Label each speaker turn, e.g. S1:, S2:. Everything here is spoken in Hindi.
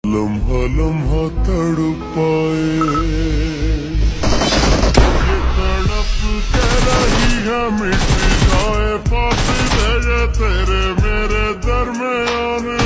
S1: लम्हा लम्हा तड़पाए, ये तड़प के रही है मिट जाए, फांसी दे ये तेरे मेरे दरमियान।